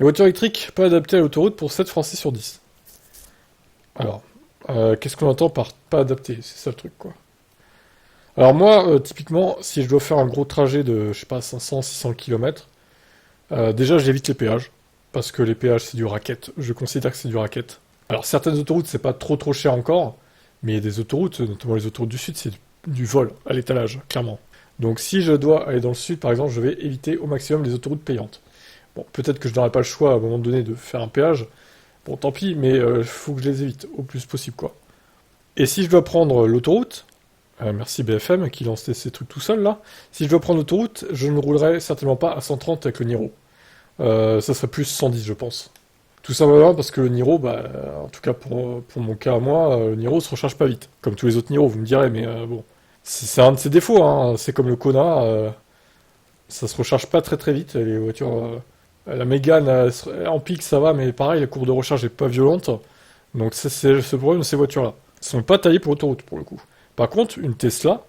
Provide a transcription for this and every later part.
Les voitures électriques pas adaptées à l'autoroute pour 7 Français sur 10. Alors, qu'est-ce qu'on entend par pas adapté? C'est ça le truc, quoi. Alors moi, typiquement, si je dois faire un gros trajet de, je sais pas, 500, 600 km, déjà j'évite les péages, parce que les péages c'est du racket, je considère que c'est du racket. Alors certaines autoroutes c'est pas trop cher encore, mais il y a des autoroutes, notamment les autoroutes du sud, c'est du vol à l'étalage, clairement. Donc si je dois aller dans le sud par exemple, je vais éviter au maximum les autoroutes payantes. Bon, peut-être que je n'aurai pas le choix à un moment donné de faire un péage, bon tant pis, mais il faut que je les évite au plus possible quoi. Et si je dois prendre l'autoroute, merci BFM qui lance ces trucs tout seul là. Si je dois prendre l'autoroute, je ne roulerai certainement pas à 130 avec le Niro. Ça serait plus 110 je pense. Tout simplement parce que le Niro, bah, en tout cas pour mon cas à moi, le Niro se recharge pas vite. Comme tous les autres Niro, vous me direz, mais bon. C'est un de ses défauts, hein. C'est comme le Kona, ça se recharge pas très vite. Les voitures, la Mégane, en pic ça va, mais pareil, la courbe de recharge est pas violente. Donc c'est ce problème de ces voitures-là. Elles sont pas taillées pour l'autoroute pour le coup. Par contre, une Tesla,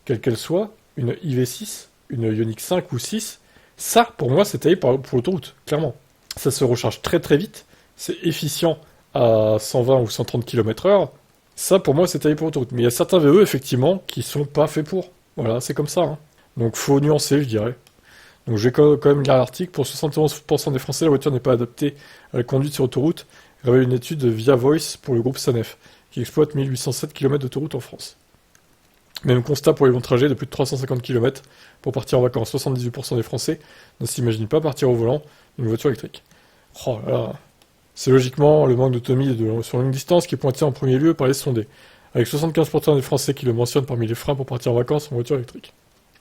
quelle qu'elle soit, une IV6, une Ioniq 5 ou 6, ça, pour moi, c'est taillé pour l'autoroute, clairement. Ça se recharge très vite, c'est efficient à 120 ou 130 km/h. Ça, pour moi, c'est taillé pour l'autoroute. Mais il y a certains VE, effectivement, qui sont pas faits pour. Voilà, c'est comme ça. Hein. Donc, faut nuancer, je dirais. Donc, je vais quand même lire l'article. Pour 71% des Français, la voiture n'est pas adaptée à la conduite sur autoroute, révèle une étude via Voice pour le groupe Sanef, qui exploite 1807 km d'autoroute en France. Même constat pour les longs trajets de plus de 350 km pour partir en vacances. 78% des Français ne s'imaginent pas partir au volant d'une voiture électrique. Oh là là. C'est logiquement le manque d'autonomie sur longue distance qui est pointé en premier lieu par les sondés, avec 75% des Français qui le mentionnent parmi les freins pour partir en vacances en voiture électrique.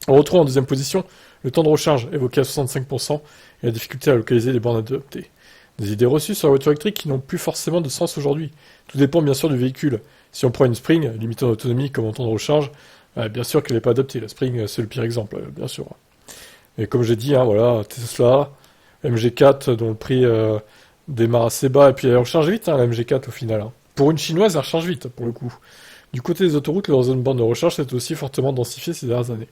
On retrouve en deuxième position le temps de recharge, évoqué à 65%, et la difficulté à localiser les bornes adaptées. Des idées reçues sur la voiture électrique qui n'ont plus forcément de sens aujourd'hui. Tout dépend bien sûr du véhicule. Si on prend une Spring, limitant l'autonomie comme en temps de recharge, bien sûr qu'elle n'est pas adaptée. La Spring, c'est le pire exemple, bien sûr. Et comme j'ai dit, hein, voilà, Tesla, MG4, dont le prix démarre assez bas, et puis elle recharge vite, hein, la MG4 au final. Hein. Pour une chinoise, elle recharge vite, pour le coup. Du côté des autoroutes, leur zone borne de recharge s'est aussi fortement densifiée ces dernières années.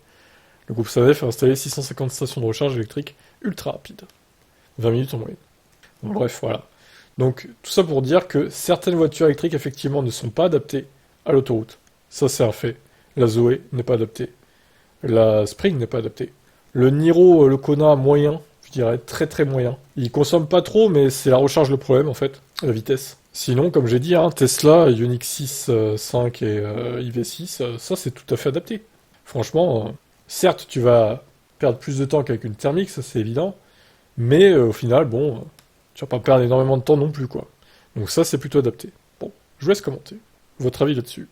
Le groupe Sanef a installé 650 stations de recharge électrique ultra rapides. 20 minutes en moyenne. Bon, bref, voilà. Donc, tout ça pour dire que certaines voitures électriques, effectivement, ne sont pas adaptées à l'autoroute. Ça, c'est un fait. La Zoé n'est pas adaptée. La Spring n'est pas adaptée. Le Niro, le Kona, moyen, je dirais très moyen. Il consomme pas trop, mais c'est la recharge le problème, en fait, la vitesse. Sinon, comme j'ai dit, hein, Tesla, Ioniq 6, 5 et IV6, ça, c'est tout à fait adapté. Franchement, certes, tu vas perdre plus de temps qu'avec une thermique, ça c'est évident, mais au final, bon, tu vas pas perdre énormément de temps non plus, quoi. Donc ça, c'est plutôt adapté. Bon, je vous laisse commenter. Votre avis là-dessus.